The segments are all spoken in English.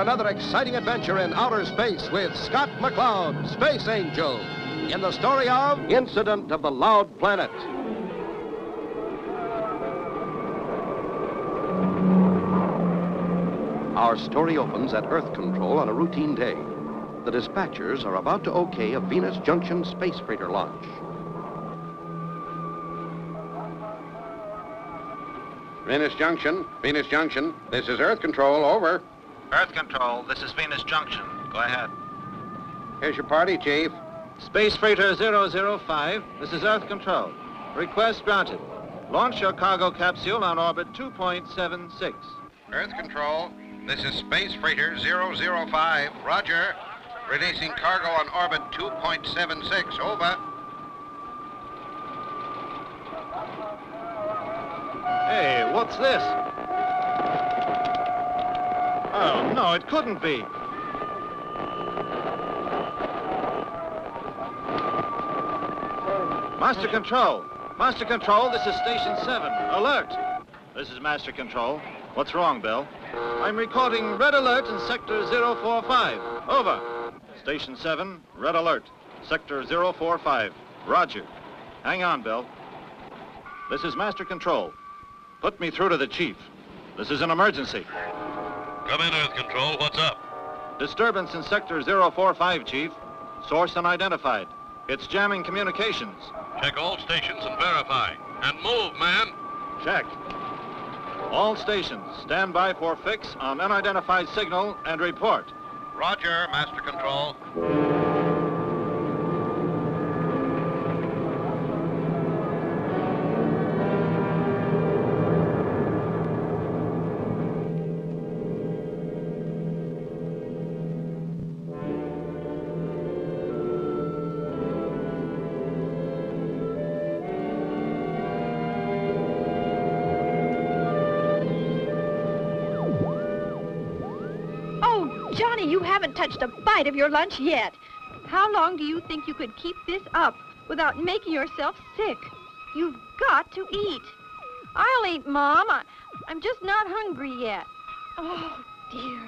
another exciting adventure in outer space with Scott McCloud, Space Angel, in the story of Incident of the Loud Planet. Our story opens at Earth Control on a routine day. The dispatchers are about to okay a Venus Junction space freighter launch. Venus Junction, this is Earth Control, over. Earth Control, this is Venus Junction. Go ahead. Here's your party, Chief. Space Freighter 005, this is Earth Control. Request granted. Launch your cargo capsule on orbit 2.76. Earth Control, this is Space Freighter 005, roger. Releasing cargo on orbit 2.76, over. Hey, what's this? Oh, no, it couldn't be. Master Control, this is Station 7. Alert. This is Master Control. What's wrong, Bill? I'm recording red alert in Sector 045. Over. Station 7, red alert. Sector 045. Roger. Hang on, Bill. This is Master Control. Put me through to the Chief. This is an emergency. Come in, Earth Control. What's up? Disturbance in Sector 045, Chief. Source unidentified. It's jamming communications. Check all stations and verify. And move, man. Check. All stations, stand by for fix on unidentified signal and report. Roger, Master Control. Johnny, you haven't touched a bite of your lunch yet. How long do you think you could keep this up without making yourself sick? You've got to eat. I'll eat, Mom. I'm just not hungry yet. Oh, dear.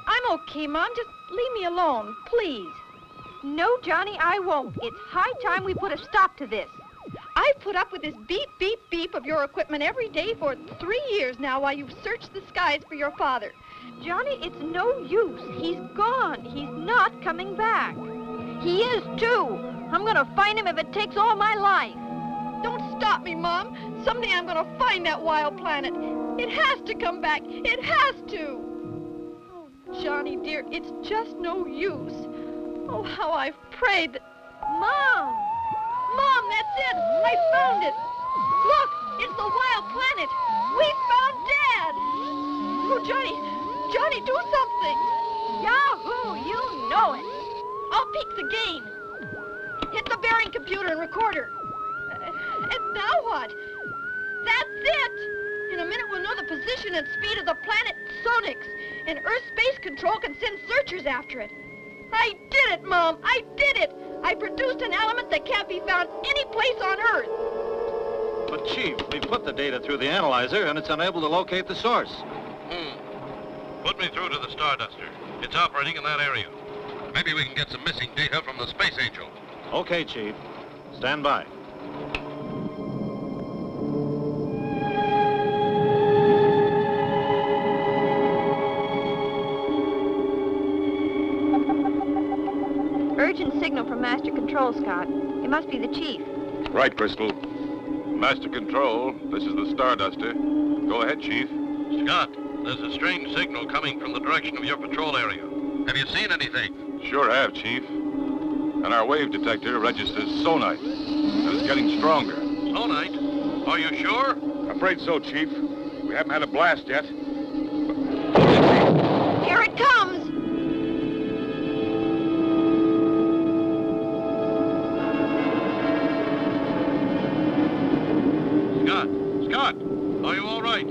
I'm okay, Mom. Just leave me alone, please. No, Johnny, I won't. It's high time we put a stop to this. I've put up with this beep, beep, beep of your equipment every day for 3 years now while you've searched the skies for your father. Johnny, it's no use. He's gone. He's not coming back. He is, too. I'm going to find him if it takes all my life. Don't stop me, Mom. Someday I'm going to find that wild planet. It has to come back. It has to. Oh, Johnny, dear, it's just no use. Oh, how I've prayed that... Mom! Mom, that's it! I found it! Look, it's the wild planet! We found Dad! Oh, Johnny, do something! Yahoo! You know it! I'll peek the game. Hit the bearing computer and recorder. And now what? That's it! In a minute we'll know the position and speed of the planet sonics, and Earth Space Control can send searchers after it. I did it, Mom! I did it! I produced an element that can't be found any place on Earth. But, Chief, we've put the data through the analyzer, and it's unable to locate the source. Put me through to the Starduster. It's operating in that area. Maybe we can get some missing data from the Space Angel. Okay, Chief. Stand by. Urgent signal from Master Control, Scott. It must be the Chief. Right, Crystal. Master Control, this is the Starduster. Go ahead, Chief. Scott, there's a strange signal coming from the direction of your patrol area. Have you seen anything? Sure have, Chief. And our wave detector registers sonite. And it's getting stronger. Sonite? Are you sure? Afraid so, Chief. We haven't had a blast yet. Here it comes! Scott, are you all right?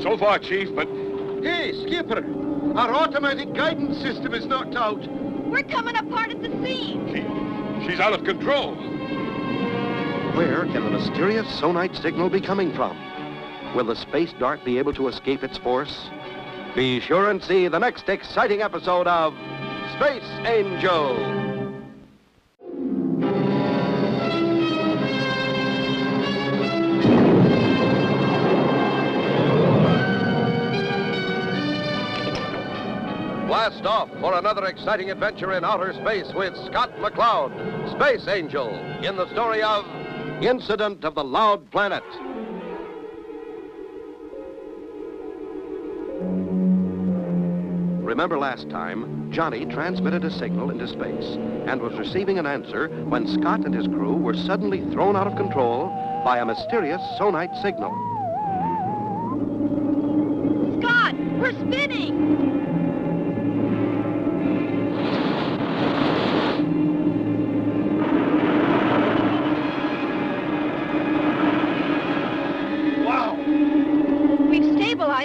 So far, Chief, but... Hey, Skipper, our automatic guidance system is knocked out. We're coming apart at the seams. She's out of control. Where can the mysterious sonite signal be coming from? Will the space dart be able to escape its force? Be sure and see the next exciting episode of Space Angel. Blast off for another exciting adventure in outer space with Scott McCloud, Space Angel, in the story of Incident of the Loud Planet. Remember last time, Johnny transmitted a signal into space and was receiving an answer when Scott and his crew were suddenly thrown out of control by a mysterious sonite signal. Scott, we're spinning!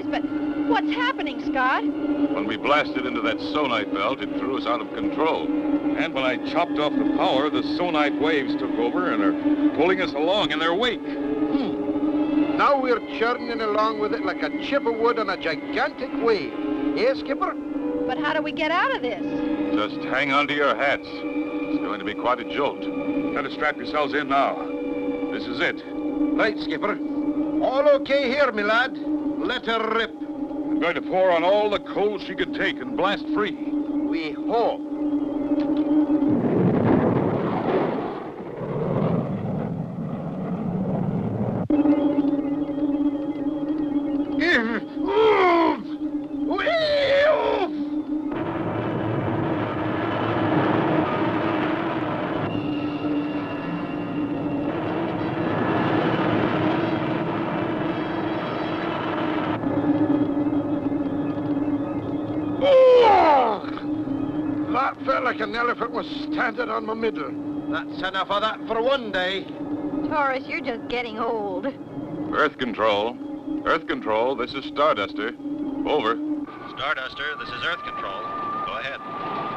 But what's happening, Scott? When we blasted into that sonite belt, it threw us out of control. And when I chopped off the power, the sonite waves took over and are pulling us along in their wake. Now we're churning along with it like a chip of wood on a gigantic wave. Eh, Skipper? But how do we get out of this? Just hang on to your hats. It's going to be quite a jolt. Better strap yourselves in now. This is it. Right, Skipper. All okay here, me lad. Let her rip. I'm going to pour on all the coal she could take and blast free. We hope. That felt like an elephant was standing on my middle. That's enough of that for one day. Taurus, you're just getting old. Earth Control. Earth Control, this is Starduster. Over. Starduster, this is Earth Control. Go ahead.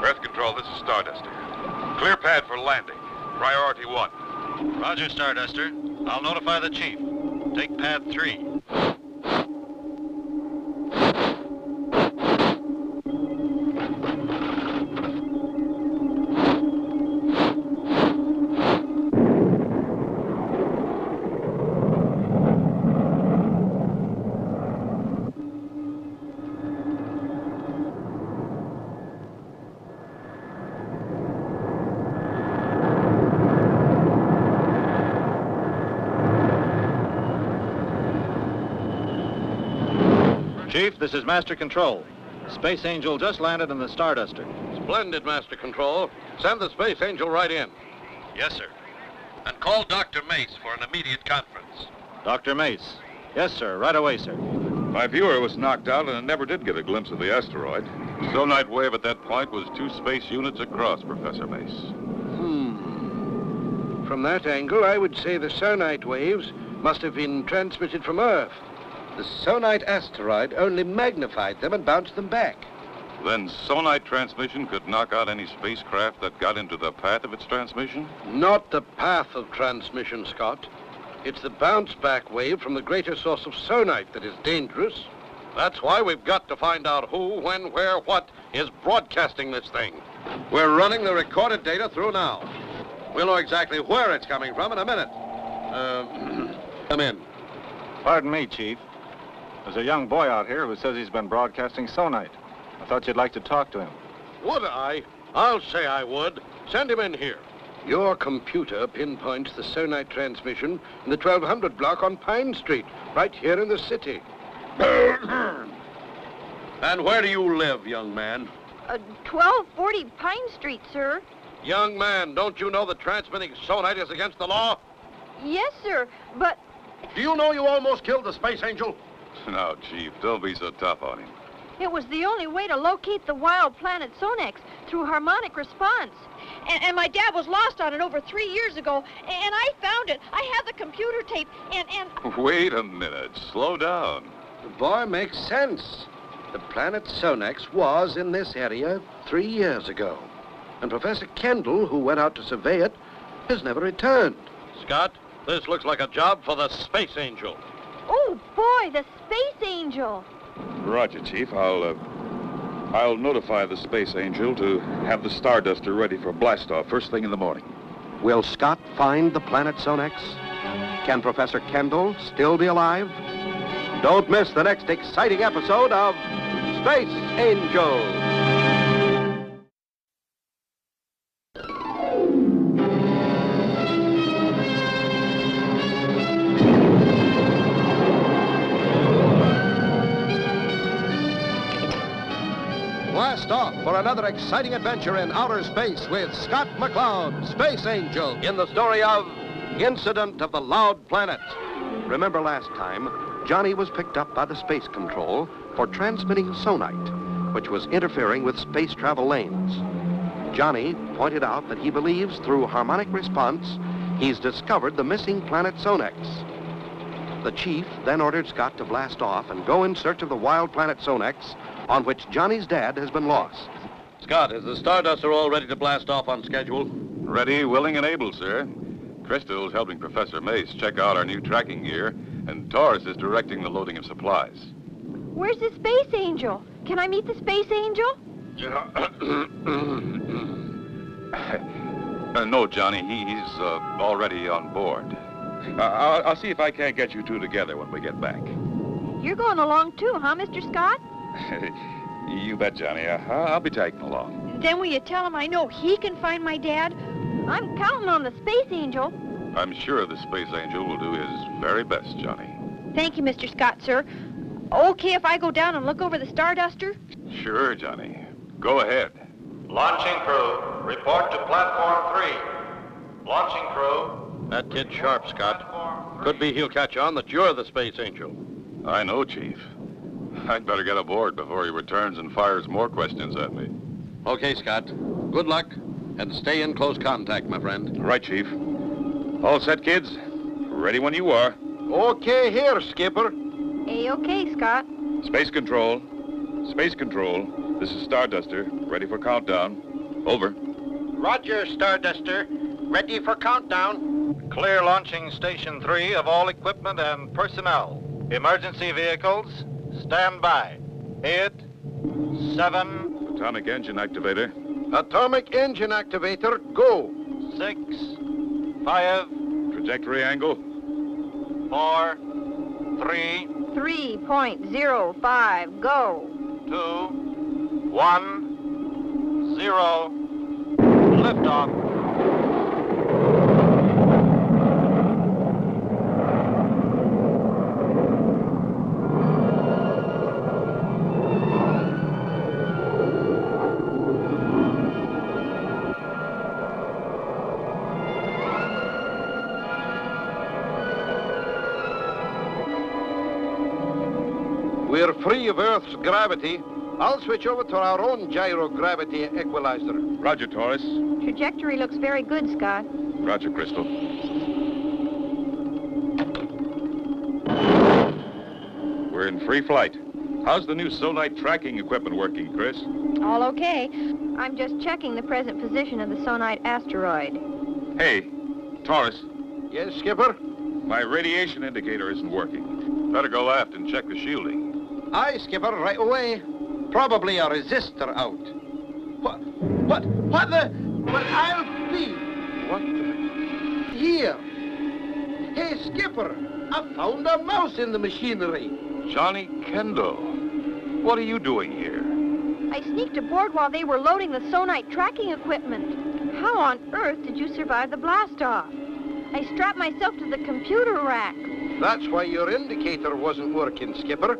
Earth Control, this is Starduster. Clear pad for landing. Priority 1. Roger, Starduster. I'll notify the chief. Take pad 3. Chief, this is Master Control. Space Angel just landed in the Starduster. Splendid, Master Control. Send the Space Angel right in. Yes, sir. And call Dr. Mace for an immediate conference. Dr. Mace. Yes, sir. Right away, sir. My viewer was knocked out and never did get a glimpse of the asteroid. The sonite wave at that point was 2 space units across, Professor Mace. From that angle, I would say the sonite waves must have been transmitted from Earth. The sonite asteroid only magnified them and bounced them back. Then sonite transmission could knock out any spacecraft that got into the path of its transmission? Not the path of transmission, Scott. It's the bounce-back wave from the greater source of sonite that is dangerous. That's why we've got to find out who, when, where, what is broadcasting this thing. We're running the recorded data through now. We'll know exactly where it's coming from in a minute. Come in. Pardon me, Chief. There's a young boy out here who says he's been broadcasting sonite. I thought you'd like to talk to him. Would I? I'll say I would. Send him in here. Your computer pinpoints the sonite transmission in the 1200 block on Pine Street, right here in the city. And where do you live, young man? 1240 Pine Street, sir. Young man, don't you know that transmitting sonite is against the law? Yes, sir, but... Do you know you almost killed the Space Angel? No, Chief, don't be so tough on him. It was the only way to locate the wild planet Sonex through harmonic response. And my dad was lost on it over 3 years ago, and I found it. I have the computer tape, and... Wait a minute. Slow down. The boy makes sense. The planet Sonex was in this area 3 years ago. And Professor Kendall, who went out to survey it, has never returned. Scott, this looks like a job for the Space Angel. Oh, boy, the Space Angel. Roger, Chief. I'll notify the Space Angel to have the Starduster ready for blastoff first thing in the morning. Will Scott find the planet Sonex? Can Professor Kendall still be alive? Don't miss the next exciting episode of Space Angel. Blast off for another exciting adventure in outer space with Scott McCloud, Space Angel, in the story of Incident of the Loud Planet. Remember last time, Johnny was picked up by the Space Control for transmitting sonite, which was interfering with space travel lanes. Johnny pointed out that he believes through harmonic response, he's discovered the missing planet Sonex. The chief then ordered Scott to blast off and go in search of the wild planet Sonex, on which Johnny's dad has been lost. Scott, is the Starduster all ready to blast off on schedule? Ready, willing, and able, sir. Crystal's helping Professor Mace check out our new tracking gear, and Taurus is directing the loading of supplies. Where's the Space Angel? Can I meet the Space Angel? No, Johnny, he's already on board. I'll see if I can't get you two together when we get back. You're going along too, huh, Mr. Scott? You bet, Johnny. I'll be tagging along. Then will you tell him I know he can find my dad? I'm counting on the Space Angel. I'm sure the Space Angel will do his very best, Johnny. Thank you, Mr. Scott, sir. Okay if I go down and look over the Starduster? Sure, Johnny. Go ahead. Launching crew, report to platform 3. Launching crew. That kid's sharp, Scott. Could be he'll catch on that you're the Space Angel. I know, Chief. I'd better get aboard before he returns and fires more questions at me. Okay, Scott. Good luck, and stay in close contact, my friend. Right, Chief. All set, kids? Ready when you are. Okay here, Skipper. A-okay, Scott. Space Control. Space Control. This is Starduster. Ready for countdown. Over. Roger, Starduster. Ready for countdown. Clear launching station 3 of all equipment and personnel. Emergency vehicles, stand by. 8, 7... Atomic engine activator. Atomic engine activator, go. 6, 5... Trajectory angle. 4, 3... 3.05, go. 2, 1, 0... Liftoff. We're free of Earth's gravity. I'll switch over to our own gyrogravity equalizer. Roger, Taurus. Trajectory looks very good, Scott. Roger, Crystal. We're in free flight. How's the new sonite tracking equipment working, Chris? All okay. I'm just checking the present position of the Sonite asteroid. Hey, Taurus. Yes, Skipper? My radiation indicator isn't working. Better go aft and check the shielding. Aye, Skipper, right away. Probably a resistor out. What the? Well, I'll be. What the? Here. Hey, Skipper, I found a mouse in the machinery. Johnny Kendall. What are you doing here? I sneaked aboard while they were loading the Sonite tracking equipment. How on earth did you survive the blast-off? I strapped myself to the computer rack. That's why your indicator wasn't working, Skipper.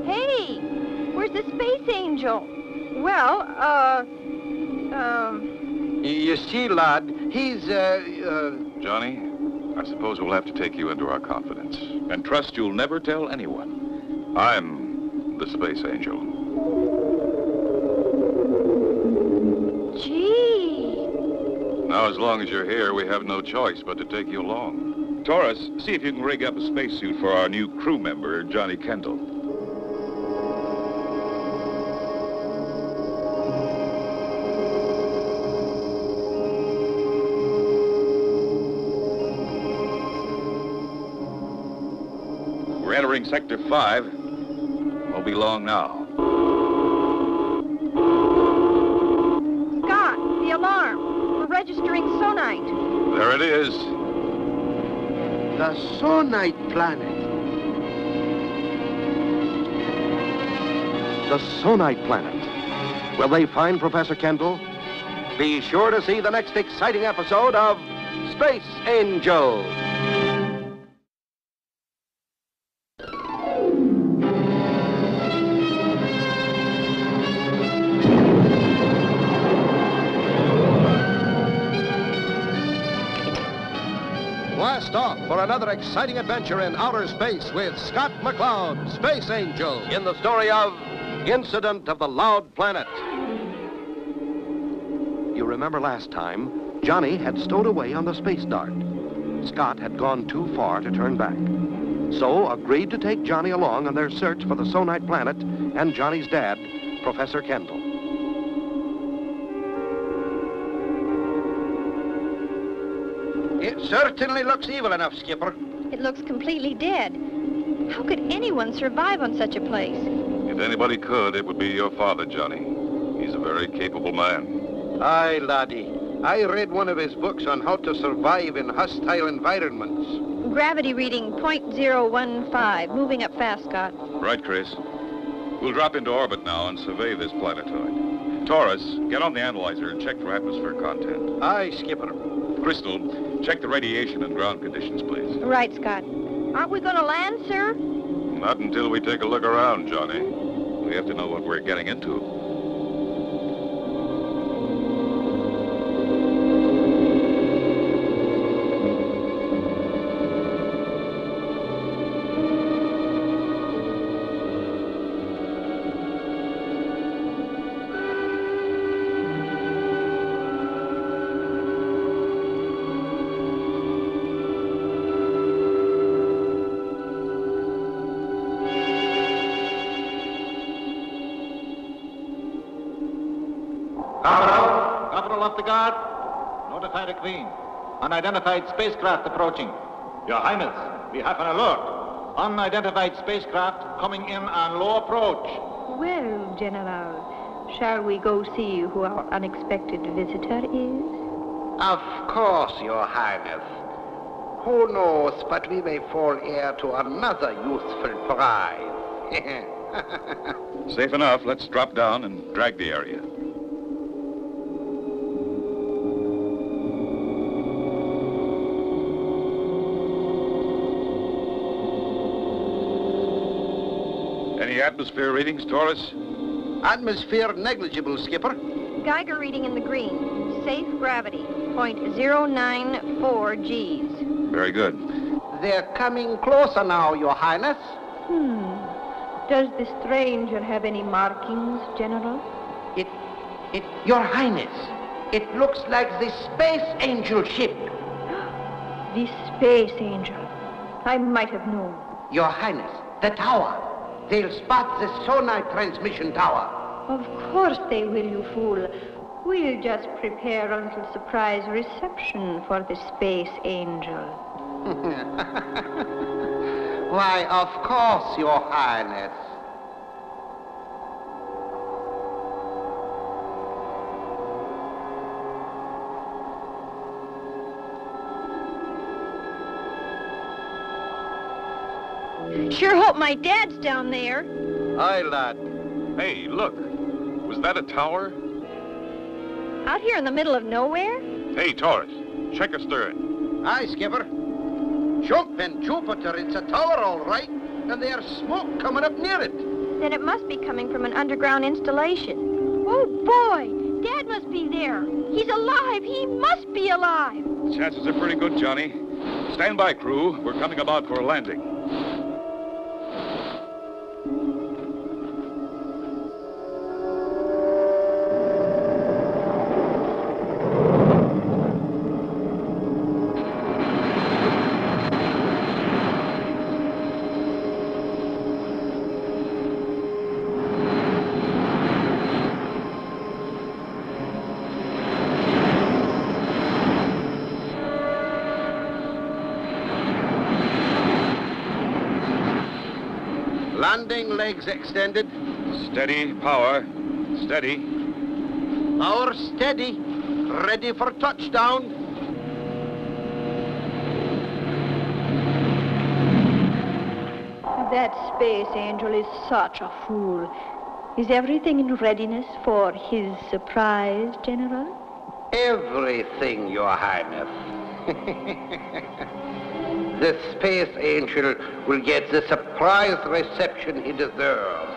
Hey, where's the Space Angel? Well, You see, lad, he's, Johnny, I suppose we'll have to take you into our confidence and trust you'll never tell anyone. I'm the Space Angel. Gee. Now, as long as you're here, we have no choice but to take you along. Taurus, see if you can rig up a spacesuit for our new crew member, Johnny Kendall. We're entering Sector 5. Oh, Won't be long now. Scott, the alarm. We're registering sonite. There it is. The sonite planet. The sonite planet. Will they find Professor Kendall? Be sure to see the next exciting episode of Space Angel. Blast off for another exciting adventure in outer space with Scott McCloud, Space Angel, in the story of Incident of the Loud Planet. You remember last time, Johnny had stowed away on the space dart. Scott had gone too far to turn back, so agreed to take Johnny along on their search for the sonite planet and Johnny's dad, Professor Kendall. It certainly looks evil enough, Skipper. It looks completely dead. How could anyone survive on such a place? If anybody could, it would be your father, Johnny. He's a very capable man. Aye, laddie. I read one of his books on how to survive in hostile environments. Gravity reading .015. Moving up fast, Scott. Right, Chris. We'll drop into orbit now and survey this planetoid. Taurus, get on the analyzer and check for atmosphere content. Aye, Skipper. Crystal, check the radiation and ground conditions, please. Right, Scott. Aren't we going to land, sir? Not until we take a look around, Johnny. We have to know what we're getting into. Capital off the guard. Notify the Queen. Unidentified spacecraft approaching. Your Highness, we have an alert. Unidentified spacecraft coming in on low approach. Well, General, shall we go see who our unexpected visitor is? Of course, Your Highness. Who knows but we may fall heir to another youthful prize. Safe enough. Let's drop down and drag the area. Any atmosphere readings, Taurus? Atmosphere negligible, Skipper. Geiger reading in the green. Safe gravity. .094 Gs. Very good. They're coming closer now, Your Highness. Does the stranger have any markings, General? Your Highness, it looks like the Space Angel ship. The Space Angel. I might have known. Your Highness, the tower. They'll spot the sonite transmission tower. Of course they will, you fool. We'll just prepare a little surprise reception for the Space Angel. Why, of course, Your Highness. Sure hope my dad's down there. Aye, lad. Hey, look. Was that a tower? Out here in the middle of nowhere? Hey, Taurus, check astern. Aye, Skipper. Jumping Jupiter, it's a tower, all right. And there's smoke coming up near it. Then it must be coming from an underground installation. Oh, boy! Dad must be there. He's alive. He must be alive. Chances are pretty good, Johnny. Stand by, crew. We're coming about for a landing. Landing legs extended. Steady, power. Steady. Power steady. Ready for touchdown. That Space Angel is such a fool. Is everything in readiness for his surprise, General? Everything, Your Highness. The Space Angel will get the surprise reception he deserves.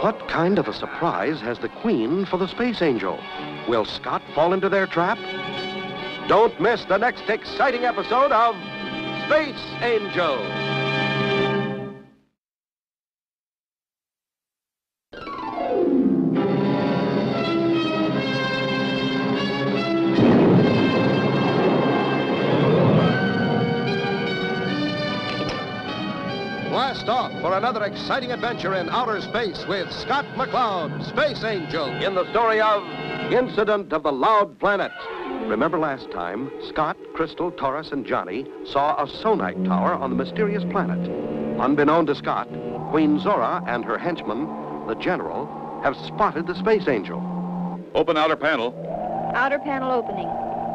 What kind of a surprise has the Queen for the Space Angel? Will Scott fall into their trap? Don't miss the next exciting episode of Space Angel. Blast off for another exciting adventure in outer space with Scott McCloud, Space Angel, in the story of Incident of the Loud Planet. Remember last time, Scott, Crystal, Taurus, and Johnny saw a sonite tower on the mysterious planet. Unbeknown to Scott, Queen Zora and her henchman, the General, have spotted the Space Angel. Open outer panel. Outer panel opening.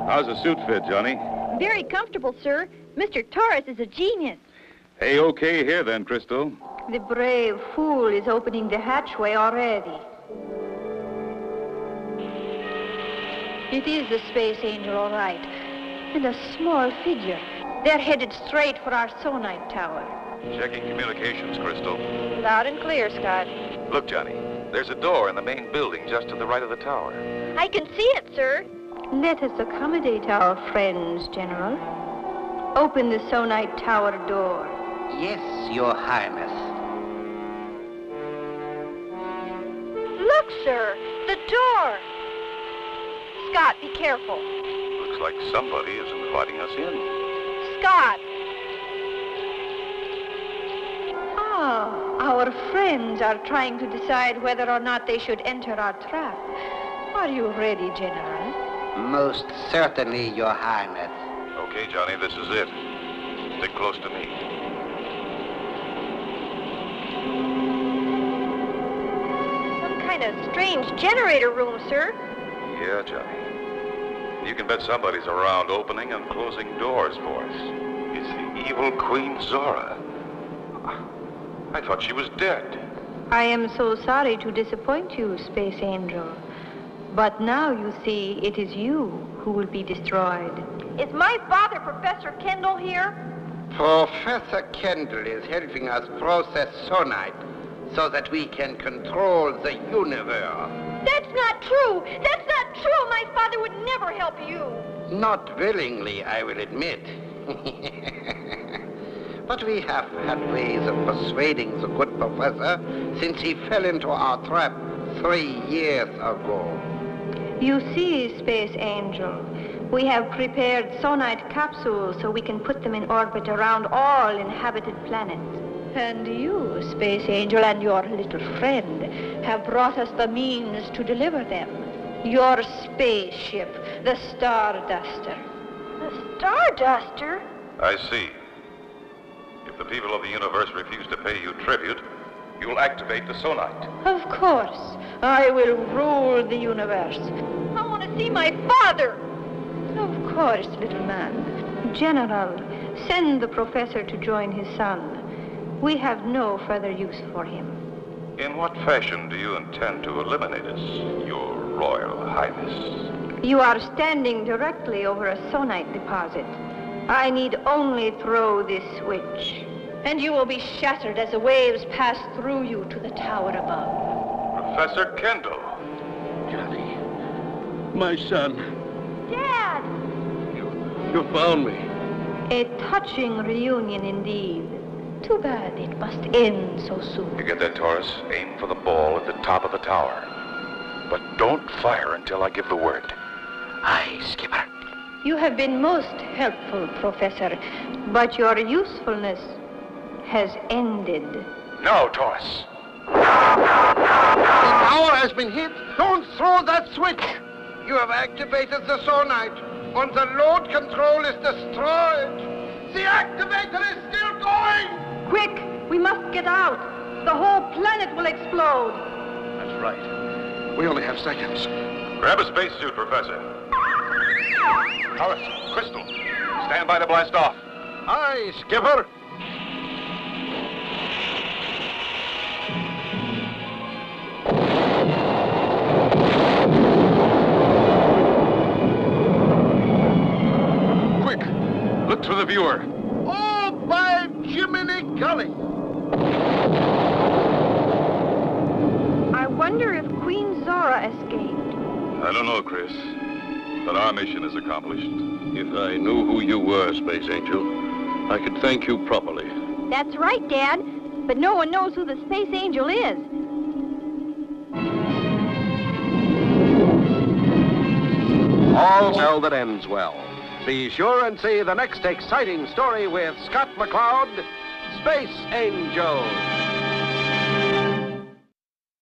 How's the suit fit, Johnny? Very comfortable, sir. Mr. Torres is a genius. A-okay here then, Crystal. The brave fool is opening the hatchway already. It is the Space Angel, all right. And a small figure. They're headed straight for our sonite tower. Checking communications, Crystal. Loud and clear, Scott. Look, Johnny, there's a door in the main building just to the right of the tower. I can see it, sir. Let us accommodate our friends, General. Open the sonite tower door. Yes, Your Highness. Look, sir, the door. Scott, be careful. Looks like somebody is inviting us in. Scott. Ah, our friends are trying to decide whether or not they should enter our trap. Are you ready, General? Most certainly, Your Highness. Okay, Johnny, this is it. Stick close to me. Some kind of strange generator room, sir. Yeah, Johnny. You can bet somebody's around opening and closing doors for us. It's the evil Queen Zora. I thought she was dead. I am so sorry to disappoint you, Space Angel. But now you see it is you who will be destroyed. Is my father, Professor Kendall, here? Professor Kendall is helping us process sonite so that we can control the universe. That's not true! That's not true! My father would never help you! Not willingly, I will admit. But we have had ways of persuading the good professor since he fell into our trap 3 years ago. You see, Space Angel, we have prepared sonite capsules so we can put them in orbit around all inhabited planets. And you, Space Angel, and your little friend have brought us the means to deliver them. Your spaceship, the Starduster. The Starduster? I see. If the people of the universe refuse to pay you tribute, you'll activate the sonite. Of course. I will rule the universe. I want to see my father. Of course, little man. General, send the professor to join his son. We have no further use for him. In what fashion do you intend to eliminate us, Your Royal Highness? You are standing directly over a sonite deposit. I need only throw this switch, and you will be shattered as the waves pass through you to the tower above. Professor Kendall. Johnny, my son, Dad! you found me. A touching reunion indeed. Too bad it must end so soon. You get that, Taurus? Aim for the ball at the top of the tower. But don't fire until I give the word. Aye, Skipper. You have been most helpful, Professor, but your usefulness has ended. No, Taurus. The tower has been hit. Don't throw that switch. You have activated the sonite. When the load control is destroyed, the activator is still going. Quick, we must get out. The whole planet will explode. That's right. We only have seconds. Grab a spacesuit, Professor. Horace, Crystal, stand by to blast off. Aye, Skipper. Quick, look through the viewer. Oh, by Jiminy Gully! I wonder if Queen Zora escaped. I don't know, Chris, but our mission is accomplished. If I knew who you were, Space Angel, I could thank you properly. That's right, Dad. But no one knows who the Space Angel is. All well that ends well. Be sure and see the next exciting story with Scott McCloud, Space Angel.